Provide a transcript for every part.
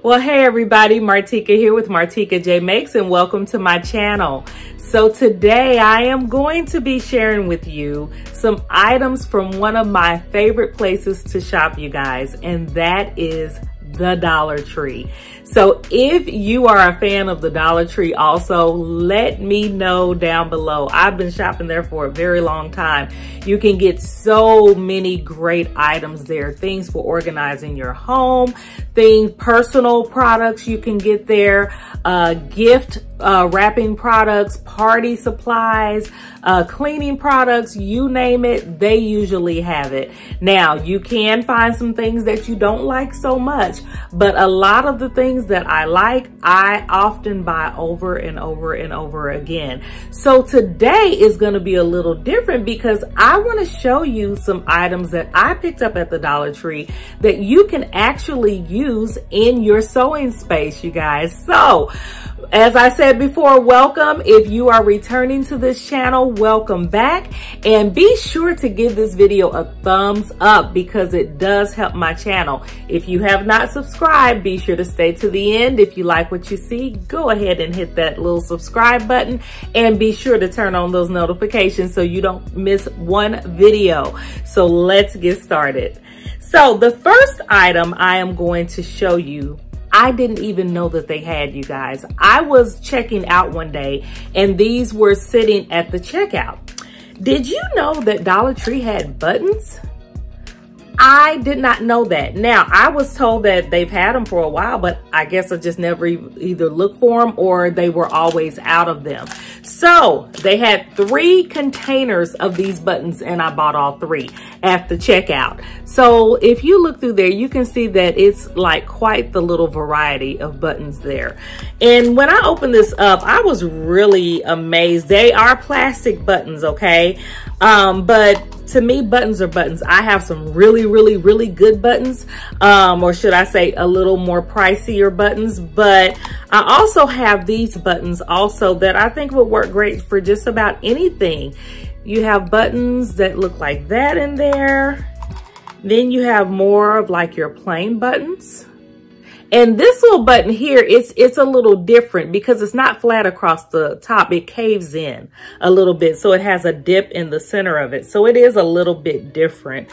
Well, hey everybody, Martika here with Martika J Makes, and welcome to my channel. So today I am going to be sharing with you some items from one of my favorite places to shop, you guys, and that is the Dollar Tree. So if you are a fan of the Dollar Tree also, let me know down below. I've been shopping there for a very long time. You can get so many great items there. Things for organizing your home, personal products you can get there, gift wrapping products, party supplies, cleaning products, you name it, they usually have it. Now, you can find some things that you don't like so much, but a lot of the things that I like, I often buy over and over and over again. So today is going to be a little different because I want to show you some items that I picked up at the Dollar Tree that you can actually use in your sewing space, you guys. So, as I said before, welcome. If you are returning to this channel, welcome back. And be sure to give this video a thumbs up because it does help my channel. If you have not subscribed, be sure to stay to the end. If you like what you see, go ahead and hit that little subscribe button and be sure to turn on those notifications so you don't miss one video. So let's get started. So the first item I am going to show you, I didn't even know that they had, you guys. I was checking out one day and these were sitting at the checkout. Did you know that Dollar Tree had buttons? I did not know that. Now, I was told that they've had them for a while, but I guess I just never either looked for them or they were always out of them. So they had 3 containers of these buttons and I bought all 3 at the checkout. So if you look through there, you can see that it's like quite the little variety of buttons there. And when I opened this up, I was really amazed. They are plastic buttons, okay? But to me, buttons are buttons. I have some really good buttons, or should I say a little more pricier buttons, but I also have these buttons also that I think would work great for just about anything. You have buttons that look like that in there. Then you have more of like your plain buttons. And this little button here, it's a little different because it's not flat across the top. It caves in a little bit. So it has a dip in the center of it. So it is a little bit different.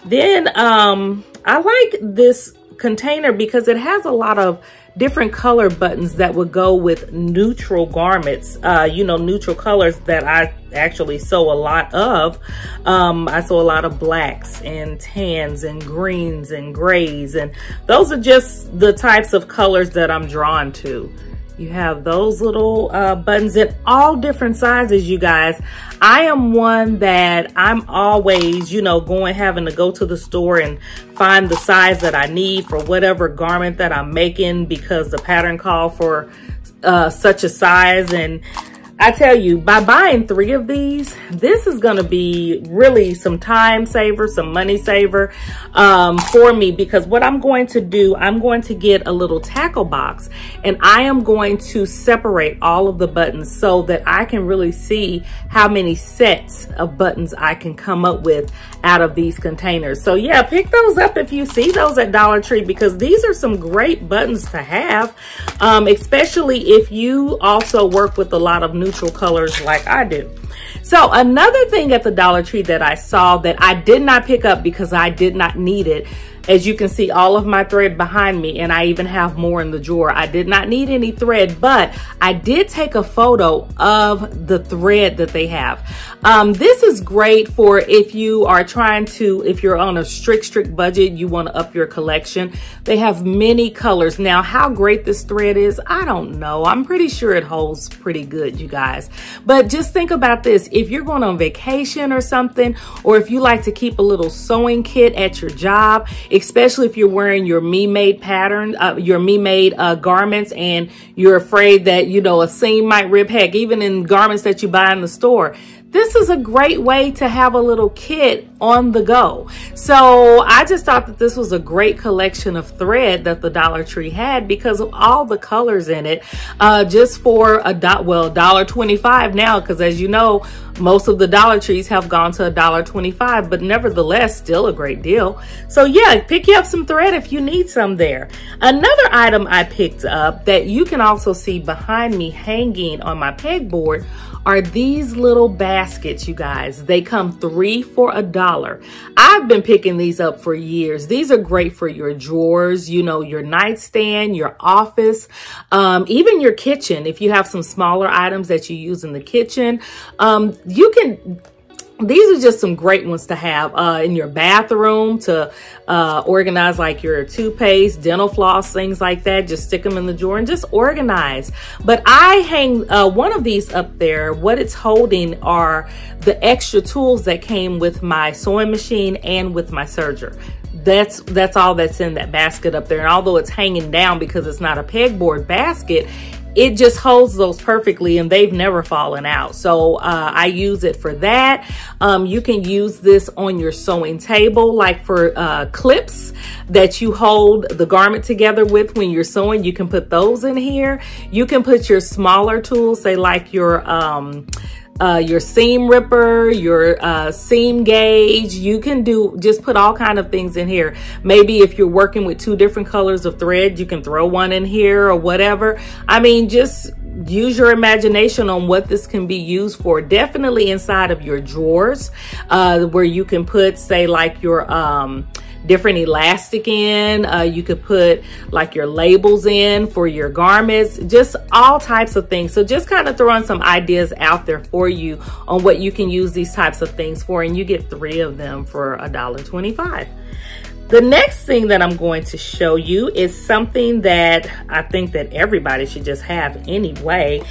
Then I like this container because it has a lot of different color buttons that would go with neutral garments, neutral colors that I actually sew a lot of. I sew a lot of blacks and tans and greens and grays, and those are just the types of colors that I'm drawn to. You have those little buttons in all different sizes, you guys. I am one that I'm always, having to go to the store and find the size that I need for whatever garment that I'm making because the pattern call for such a size. And I tell you, by buying 3 of these, this is going to be really some time saver, some money saver for me, because what I'm going to do, I'm going to get a little tackle box and I am going to separate all of the buttons so that I can really see how many sets of buttons I can come up with out of these containers. So yeah, pick those up if you see those at Dollar Tree because these are some great buttons to have, especially if you also work with a lot of neutral colors like I do. So another thing at the Dollar Tree that I saw that I did not pick up because I did not need it, as you can see all of my thread behind me, and I even have more in the drawer. I did not need any thread, but I did take a photo of the thread that they have. This is great for if you are if you're on a strict budget, you want to up your collection. They have many colors. Now, how great this thread is, I don't know. I'm pretty sure it holds pretty good, you guys. But just think about this. If you're going on vacation or something, or if you like to keep a little sewing kit at your job, especially if you're wearing your me-made pattern, your me-made garments, and you're afraid that, a seam might rip, heck, even in garments that you buy in the store, this is a great way to have a little kit on the go. So I just thought that this was a great collection of thread that the Dollar Tree had because of all the colors in it, just for $1.25 now, because as you know, most of the Dollar Trees have gone to $1.25, but nevertheless, still a great deal. So yeah, pick you up some thread if you need some there. Another item I picked up that you can also see behind me hanging on my pegboard are these little baskets, you guys. They come 3 for $1. I've been picking these up for years. These are great for your drawers, you know, your nightstand, your office, even your kitchen. If you have some smaller items that you use in the kitchen, these are just some great ones to have in your bathroom to organize like your toothpaste, dental floss, things like that. Just stick them in the drawer and just organize. But I hang one of these up there. What it's holding are the extra tools that came with my sewing machine and with my serger. That's all that's in that basket up there. And although it's hanging down because it's not a pegboard basket, it just holds those perfectly and they've never fallen out. So I use it for that. You can use this on your sewing table, like for clips that you hold the garment together with when you're sewing. You can put those in here. You can put your smaller tools, say like your seam ripper, your seam gauge. You can just put all kind of things in here. Maybe if you're working with 2 different colors of thread, you can throw one in here or whatever. I mean, just use your imagination on what this can be used for. Definitely inside of your drawers, where you can put, say, like your different elastic in. You could put like your labels in for your garments, just all types of things. So just kind of throwing some ideas out there for you on what you can use these types of things for, and you get 3 of them for $1.25. The next thing that I'm going to show you is something that I think that everybody should just have anyway.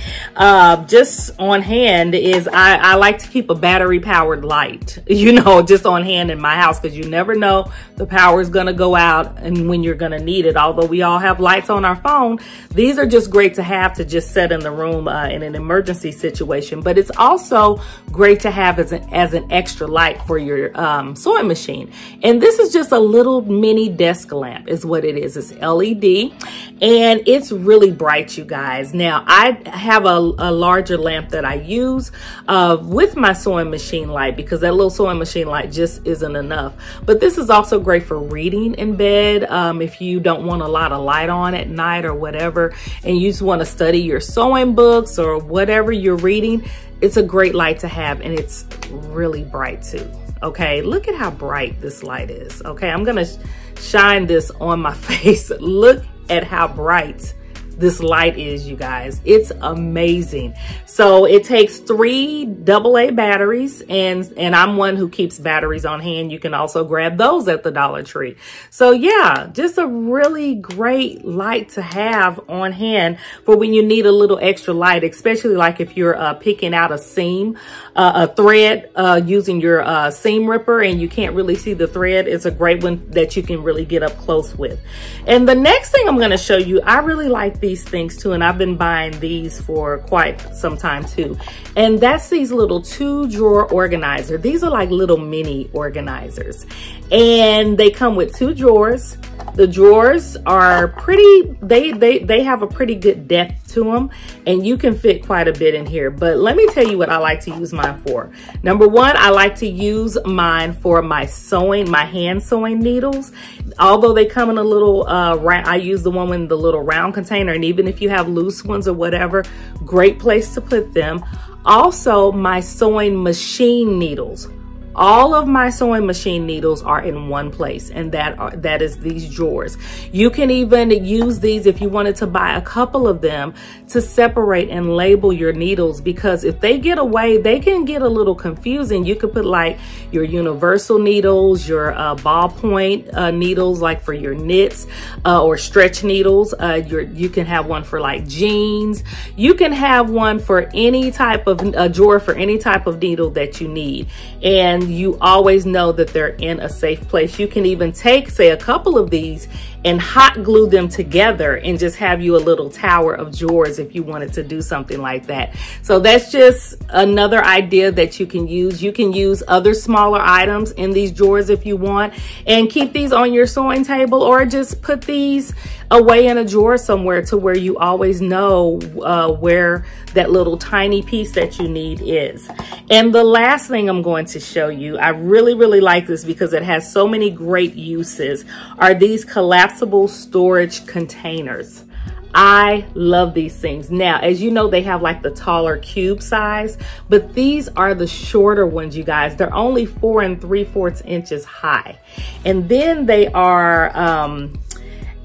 Just on hand is I like to keep a battery powered light, you know, just on hand in my house, because you never know the power is going to go out and when you're going to need it. Although we all have lights on our phone, these are just great to have to just set in the room in an emergency situation. But it's also great to have as an extra light for your sewing machine. And this is just a little mini desk lamp is what it is. It's LED and it's really bright, you guys. Now I have a larger lamp that I use with my sewing machine light, because that little sewing machine light just isn't enough. But this is also great for reading in bed, if you don't want a lot of light on at night or whatever, and you just want to study your sewing books or whatever you're reading. It's a great light to have, and it's really bright too. Okay, look at how bright this light is. Okay, I'm gonna shine this on my face. Look at how bright this light is, you guys. It's amazing. So it takes 3 AA batteries, and I'm one who keeps batteries on hand. You can also grab those at the Dollar Tree. So yeah, just a really great light to have on hand for when you need a little extra light, especially like if you're picking out a seam, a thread using your seam ripper and you can't really see the thread. It's a great one that you can really get up close with. And the next thing I'm going to show you, I really like these things too, and I've been buying these for quite some time too, and that's these little 2-drawer organizer. These are like little mini organizers, and they come with 2 drawers. The drawers are pretty, they have a pretty good depth to them, and you can fit quite a bit in here. But let me tell you what I like to use mine for. Number one, I like to use mine for my sewing, my hand sewing needles. Although they come in a little I use the one in the little round container, and even if you have loose ones or whatever, great place to put them. Also, my sewing machine needles. All of my sewing machine needles are in one place, and that is these drawers. You can even use these if you wanted to buy a couple of them to separate and label your needles, because if they get away, they can get a little confusing. You could put like your universal needles, your ballpoint needles, like for your knits or stretch needles. You can have one for like jeans. You can have one for any type of a drawer for any type of needle that you need, and you always know that they're in a safe place. You can even take, say, a couple of these and hot glue them together and just have you a little tower of drawers if you wanted to do something like that. So that's just another idea that you can use. You can use other smaller items in these drawers if you want, and keep these on your sewing table, or just put these away in a drawer somewhere to where you always know where that little tiny piece that you need is. And the last thing I'm going to show you, I really like this because it has so many great uses, are these collapsible storage containers. I love these things. Now, as you know, they have like the taller cube size, but these are the shorter ones, you guys. They're only 4 3/4 inches high. And then they are,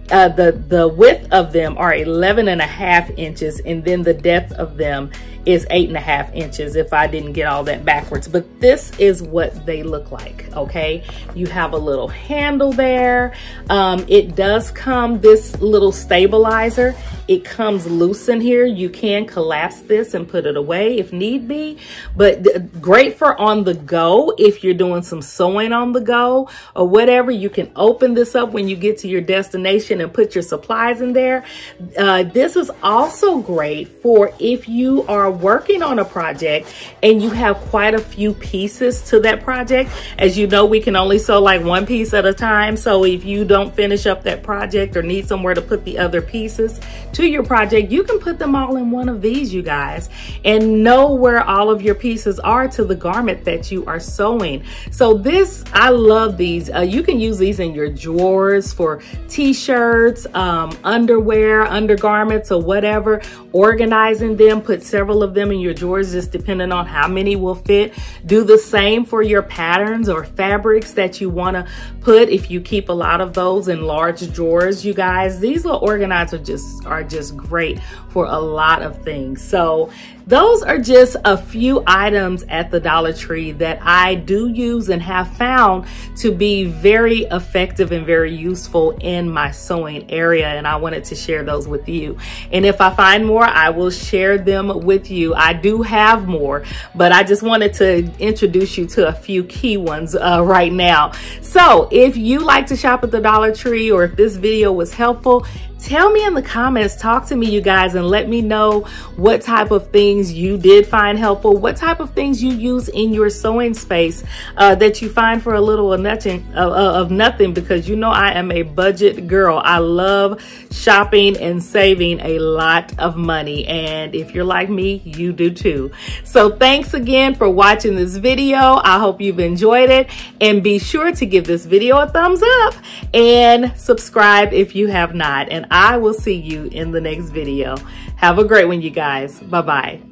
the width of them are 11.5 inches, and then the depth of them is 8.5 inches, if I didn't get all that backwards. But this is what they look like, okay? You have a little handle there. It does come, this little stabilizer, it comes loose in here. You can collapse this and put it away if need be, but great for on the go. If you're doing some sewing on the go or whatever, you can open this up when you get to your destination and put your supplies in there. This is also great for if you are working on a project and you have quite a few pieces to that project. As you know, we can only sew like one piece at a time. So if you don't finish up that project or need somewhere to put the other pieces to your project, you can put them all in one of these, you guys, and know where all of your pieces are to the garment that you are sewing. So this, I love these. You can use these in your drawers for t-shirts, underwear, undergarments, or whatever. Organizing them, put several of them in your drawers, just depending on how many will fit. Do the same for your patterns or fabrics that you want to put. If you keep a lot of those in large drawers, you guys, these little organizers are just great for a lot of things. So those are just a few items at the Dollar Tree that I do use and have found to be very effective and very useful in my sewing area. And I wanted to share those with you. And if I find more, I will share them with you. I do have more, but I just wanted to introduce you to a few key ones right now. So if you like to shop at the Dollar Tree, or if this video was helpful, tell me in the comments, talk to me, you guys, and let me know what type of things you did find helpful, what type of things you use in your sewing space that you find for a little of nothing, because you know I am a budget girl. I love shopping and saving a lot of money, and if you're like me, you do too. So thanks again for watching this video. I hope you've enjoyed it, and be sure to give this video a thumbs up and subscribe if you have not. And I will see you in the next video. Have a great one, you guys. Bye-bye.